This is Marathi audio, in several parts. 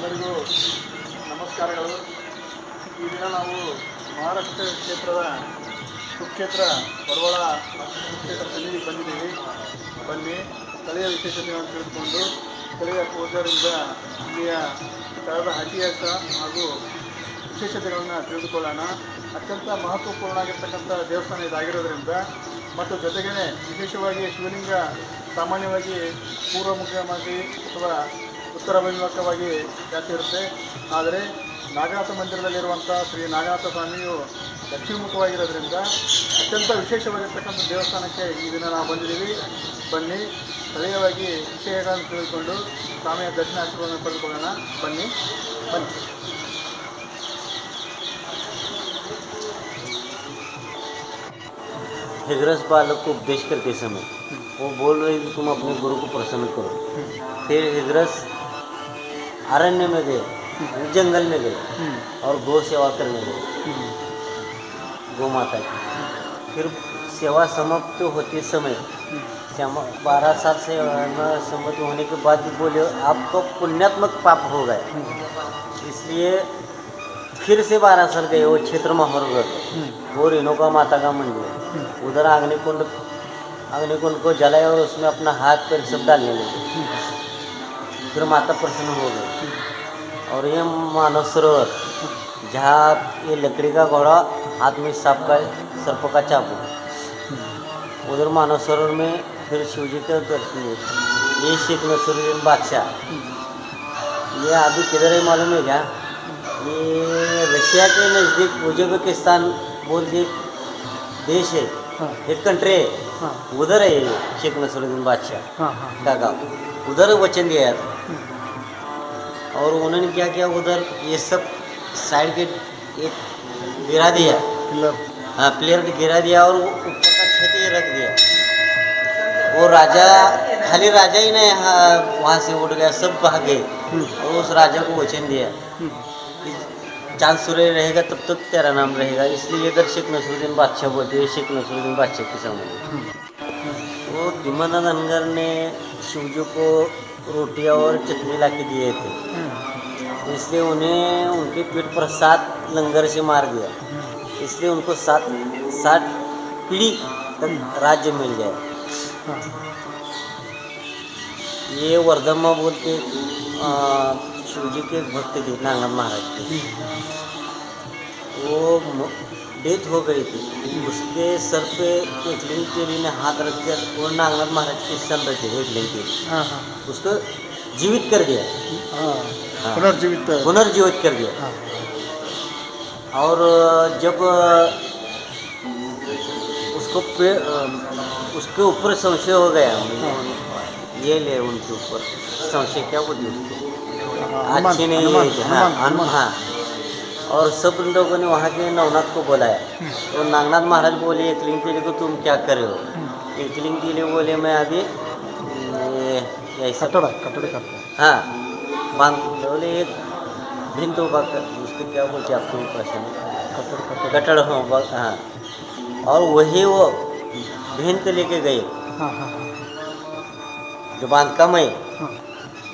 ಎಲ್ಲರಿಗೂ ನಮಸ್ಕಾರಗಳು. ಈ ದಿನ ನಾವು ಮಹಾರಾಷ್ಟ್ರ ಕ್ಷೇತ್ರದ ಸುಕ್ಷೇತ್ರ ಪರವಳ ಸುಕ್ಷೇತ್ರ ಸನ್ನಿಧಿಗೆ ಬಂದಿದ್ದೀವಿ. ಬನ್ನಿ ಸ್ಥಳೀಯ ವಿಶೇಷತೆಗಳನ್ನು ತಿಳಿದುಕೊಂಡು ಸ್ಥಳೀಯ ಪೂಜಾರಿಂದ ಇಲ್ಲಿಯ ಸ್ಥಳದ ಇತಿಹಾಸ ಹಾಗೂ ವಿಶೇಷತೆಗಳನ್ನು ತಿಳಿದುಕೊಳ್ಳೋಣ. ಅತ್ಯಂತ ಮಹತ್ವಪೂರ್ಣ ಆಗಿರ್ತಕ್ಕಂಥ ದೇವಸ್ಥಾನ ಇದಾಗಿರೋದ್ರಿಂದ ಮತ್ತು ಜೊತೆಗೇ ವಿಶೇಷವಾಗಿ ಶಿವಲಿಂಗ ಸಾಮಾನ್ಯವಾಗಿ ಪೂರ್ವಮುಖವಾಗಿ ಅಥವಾ ಉತ್ತರಾಭಿಮುಖವಾಗಿ ಜಾಸ್ತಿ ಇರುತ್ತೆ. ಆದರೆ ನಾಗನಾಥ ಮಂದಿರದಲ್ಲಿರುವಂಥ ಶ್ರೀ ನಾಗನಾಥ ಸ್ವಾಮಿಯು ದಕ್ಷಿಣಮುಖವಾಗಿರೋದ್ರಿಂದ ಅತ್ಯಂತ ವಿಶೇಷವಾಗಿರ್ತಕ್ಕಂಥ ದೇವಸ್ಥಾನಕ್ಕೆ ಈ ದಿನ ನಾವು ಬಂದಿದ್ದೀವಿ. ಬನ್ನಿ ಸ್ಥಳೀಯವಾಗಿ ವಿಷಯಗಳನ್ನು ತಿಳಿದುಕೊಂಡು ಸ್ವಾಮಿಯ ದರ್ಶನ ಆಶೀರ್ವಾದ ಪಡೆದುಕೊಳ್ಳೋಣ. ಬನ್ನಿ. हिगरस बालक को उपदेश करते समय वो बोल रहे कि तुम अपने गुरु को प्रसन्न करो. फिर हिगरस अरण्य में गए, जंगल में गए और गौ सेवा करने गए, गौ माता की. फिर सेवा समाप्त होते समय 12 साल से समाप्त होने के बाद बोले आपको पुण्यात्मक पाप हो गए. इसलिए फिर से 12 साल गए वो क्षेत्र महावर्ग वो रेणुका माता का मंदिर. उधर अग्निकुंड को जलाया और उसमें अपना हाथ पैर सब डालने लगे. फिर माता प्रसन्न हो गई. और ये मानव सरोवर जहाँ ये लकड़ी का घोड़ा हाथ में सर्प का चाकू, उधर मानव सरोवर में फिर शिवजी का दर्शन हुए. ये शेख नसरुद्दीन बादशाह ये अभी किधर है मालूम है क्या? ये रशिया के नज़दीक उज्बेकिस्तान बोल के देश है, एक कंट्री है. उधर है शेख नसरुद्दीन बादशाह का गाँव. उधर वचन दिया था और उन्होंने क्या किया उधर ये सब साइड के एक गिरा दिया, प्लेयर गिरा दिया और ऊपर का छत ये रख दिया. वो राजा खाली राजा ही नहीं वहाँ से उठ गया, सब भाग गए. और उस राजा को वचन दिया चांद सूर्य रहेगा तब तक तेरा नाम रहेगा. इसलिए इधर शेख नसरुद्दीन बादशाह बोलते हैं, शेख नसरुद्दीन बादशाह के सामने. वो दिमानंद धनगर ने शिवजी को रोटियां और चटनी ला के दिए थे, इसलिए उन्हें उनके पीठ पर 7 लंगर से मार दिया. इसलिए उनको 60 पीढ़ी तक राज्य मिल जाए. ये वर्धम्मा बोलते शिवजी के भक्त थे नागनाथ महाराज के. वो डेथ हो गई थी. उसके सर पे एक लिंग तेली ने हाथ रख कर वो नागनाथ महाराज के सन रखे एक लिंग तेली उसको जीवित कर दिया. पुनर्जीवित कर दिया. और जब उसके ऊपर संशय हो गया, ये ले उनके ऊपर संशय क्या बोलते उसको अच्छी नहीं है. हाँ. और सब लोगों ने वहाँ के नवनाथ को बुलाया. तो नागनाथ महाराज बोले एकलिंग तेली को तुम क्या कर रहे हो? एकलिंग तेली बोले मैं अभी ऐसा कटड़े करते हैं. हाँ बांध बोले एक भिन्न तो उसको क्या बोलते आपको प्रश्न कटड़. हाँ. और वही वो भिन्न लेके गए जो बांध कम है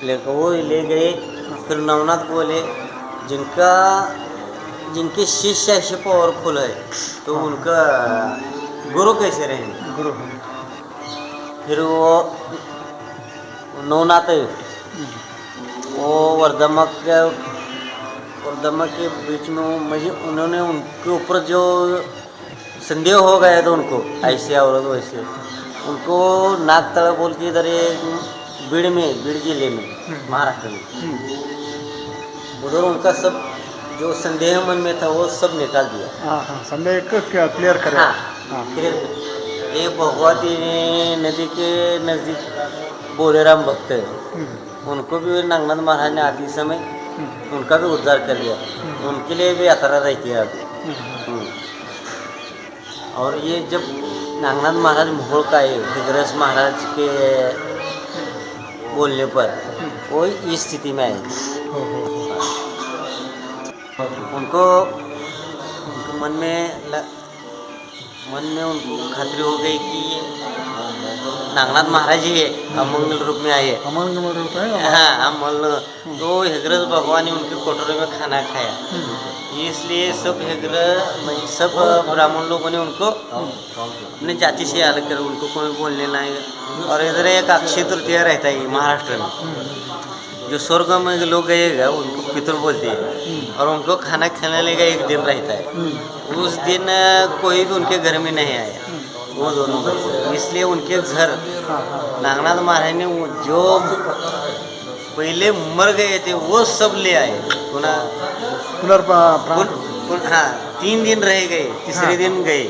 लेकर वो ले गए. फिर नवनाथ बोले जिनके शिष्य ऐसे पावरफुल है तो उनका गुरु कैसे रहेंगे? गुरु. फिर वो नवनाथ है वो वर्धम्मा के बीच में मुझे उन्होंने उनके ऊपर जो संदेह हो गया था उनको ऐसे और वैसे उनको नागतड़ा बोल के इधर बीड़ जिले में महाराष्ट्र में उधर उनका सब जो संदेह मन में था वो सब निकाल दिया. संदेह क्लियर करें. क्लियर. ये भगवती नदी के नज़दीक बोलेराम भक्त है, उनको भी नागनाथ महाराज ने आते समय उनका भी उद्धार कर दिया. उनके लिए भी यात्रा रहती है अभी. और ये जब नागनाथ महाराज मोहड़ का है हिगरस महाराज के बोलने पर वो इस स्थिति में आए. उनको मन में उनको खातरी हो गई कि नागनाथ महाराज ही है अमंगल रूप में आए। अमंगल रूप है। हाँ अमंगल तो हिगरस भगवान ने उनके कोठरे में खाना खाया, इसलिए सब सब ब्राह्मण लोगों ने उनको अपने जाति से अलग कर, उनको कोई बोलने नहीं। और इधर एक अक्षय तृतीया रहता है महाराष्ट्र में, जो स्वर्ग में लोग गएगा उनको पितृ बोलते हैं, और उनको खाना खाने का एक दिन रहता है। उस दिन कोई भी उनके घर में नहीं आया, वो दोनों, इसलिए उनके घर नागनाथ महाराज ने जो पहले मर गए थे वो सब ले आए पुनः। हाँ 3 दिन रह गए, तीसरे दिन गए।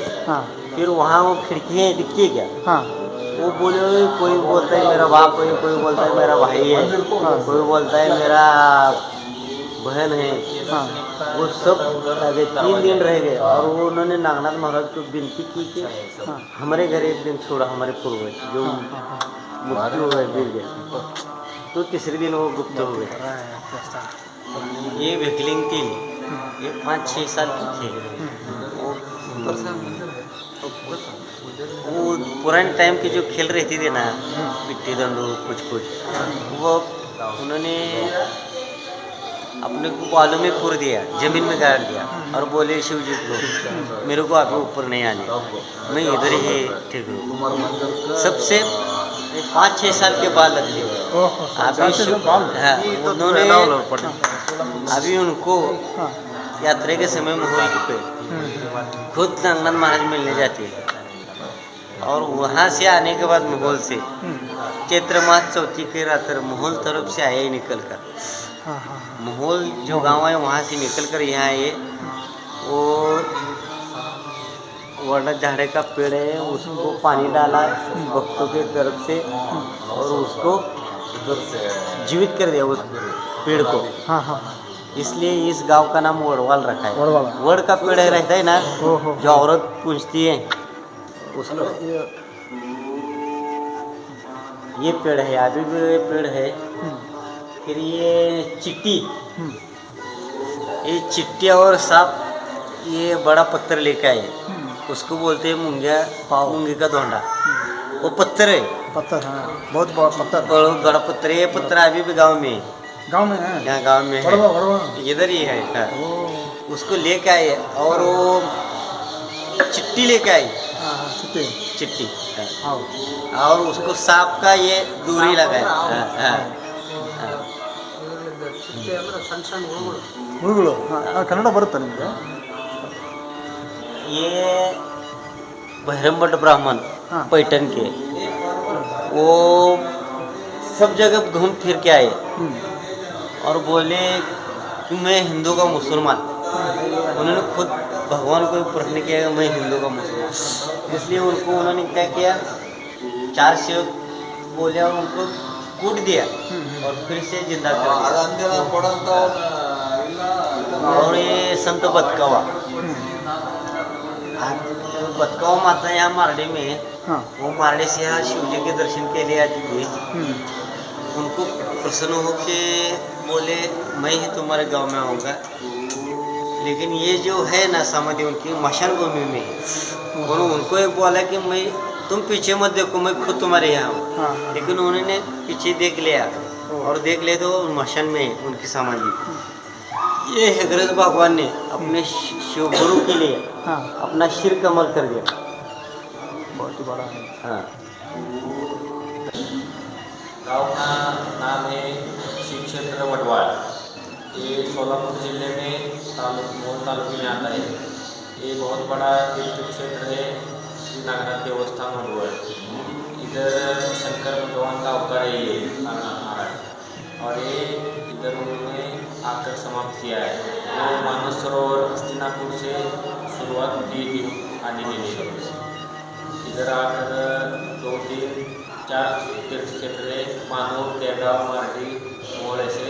फिर वहाँ वो खिड़कियाँ दिखती है क्या, वो बोले, कोई बोलता है मेरा बाप है, कोई बोलता है मेरा भाई है, कोई बोलता है मेरा बहन है। वो सब आगे 3 दिन रह गए, और वो उन्होंने नागनाथ महाराज को विनती की कि हमारे घर एक दिन छोड़ा, हमारे पूर्वज जो मृत्यु हो गए गिर गए, तो तीसरे दिन वो गुप्त हो गए। ये विकलिंग थी, ये 5-6 साल की थी। वो पुराने टाइम के जो खेल रहती थी ना, पिट्टी दंडू कुछ वो उन्होंने अपने को बालों में पूर दिया, जमीन में गाड़ दिया, और बोले शिव जी को मेरे को आप ऊपर नहीं आने, मैं इधर ही ठीक हूँ। सबसे 5-6 साल के बाद लगते उन्होंने अभी उनको यात्रा के समय माहौल पे खुद नागनाथ महाराज मिलने जाती है, और वहाँ से आने के बाद माहौल से चैत्र मास 4 की रात माहौल तरफ से आए ही निकल कर, माहौल जो गांव है वहाँ से निकल कर यहाँ आए। वो वरना झाड़े का पेड़ है, उसको पानी डाला भक्तों के तरफ से, और उसको जीवित कर दिया उस पेड़ को। इसलिए इस गांव का नाम वड़वाल रखा है। वड़ का पेड़ रहता है ना, जो औरत पूछती है उसको, ये पेड़ है, अभी भी ये पेड़ है। फिर ये चिट्टी और सांप, ये बड़ा पत्थर लेके आए, उसको बोलते हैं मूंगे का धोंडा। वो पत्थर है, बहुत बड़ा पत्थर, बहुत बड़ा पत्थर है। ये पत्थर अभी भी गांव में है, यहाँ गांव में है, इधर ही है। उसको लेके आए, और वो चिट्टी लेके आई, चिट्टी, और उसको सांप का ये दूरी लगाए। कन्नड़ बरुत्ता निಮಗೆ? ये भैरमभट्ट ब्राह्मण पैठण के, वो सब जगह घूम फिर के आए और बोले कि मैं हिंदू का मुसलमान। उन्होंने खुद भगवान को प्रश्न किया कि मैं हिंदू का मुसलमान, इसलिए उन्होंने क्या किया, 4 सेवक बोले और उनको कूट दिया और फिर से जिंदा कर दिया। और ये संत बतकावा माता यहाँ मारडे में, वो मारडे से यहाँ शिव जी के दर्शन के लिए आती थी। उनको प्रसन्न हो के बोले मैं ही तुम्हारे गांव में आऊँगा, लेकिन ये जो है ना समाधि उनकी मशान भूमि में है। उनको एक बोला कि मैं तुम पीछे मत देखो, मैं खुद तुम्हारे यहाँ हूँ। लेकिन उन्होंने पीछे देख लिया, और देख ले तो मशान में उनकी समाधि। ये हिगरस भगवान ने अपने शिव गुरु के लिए अपना सिर कमल कर दिया, बहुत ही बड़ा है। गाँव का नाम है श्री क्षेत्र वडवाल। ये सोलापुर जिले में मोल तालुके में आता है। ये बहुत बड़ा तीर्थ क्षेत्र है, श्री नागनाथ देवस्थान वडवाल। इधर शंकर भगवान का अवतार है ये नागनाथ महाराज, और ये इधर उन्होंने आकर समाप्त किया है। वो मानस सरोवर हस्तिनापुर से शुरुआत की थी आने के लिए। इधर आकर 2-3-4 तीर्थ क्षेत्र है, मानव, केगांव, मार्डी, मोल ऐसे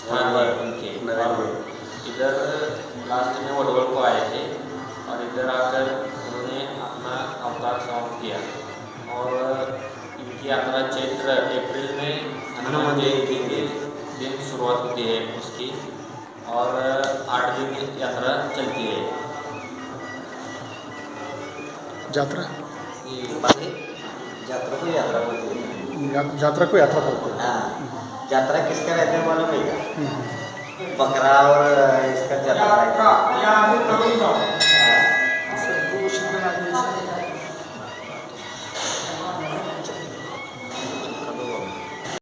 स्थान है उनके। इधर लास्ट में वडवल को आए थे, और इधर आकर उन्होंने अपना अवतार समाप्त किया। और इनकी यात्रा चैत्र अप्रैल में हनुमान जयंती के दिन शुरुआत होती है उसकी, और 8 दिन यात्रा चलती है। यात्रा ये बाकी यात्रा को यात्रा बोलते हैं। यात्रा को यात्रा बोलते हैं। हाँ, यात्रा किसका रहता है मालूम है क्या? बकरा और इसका जाता है।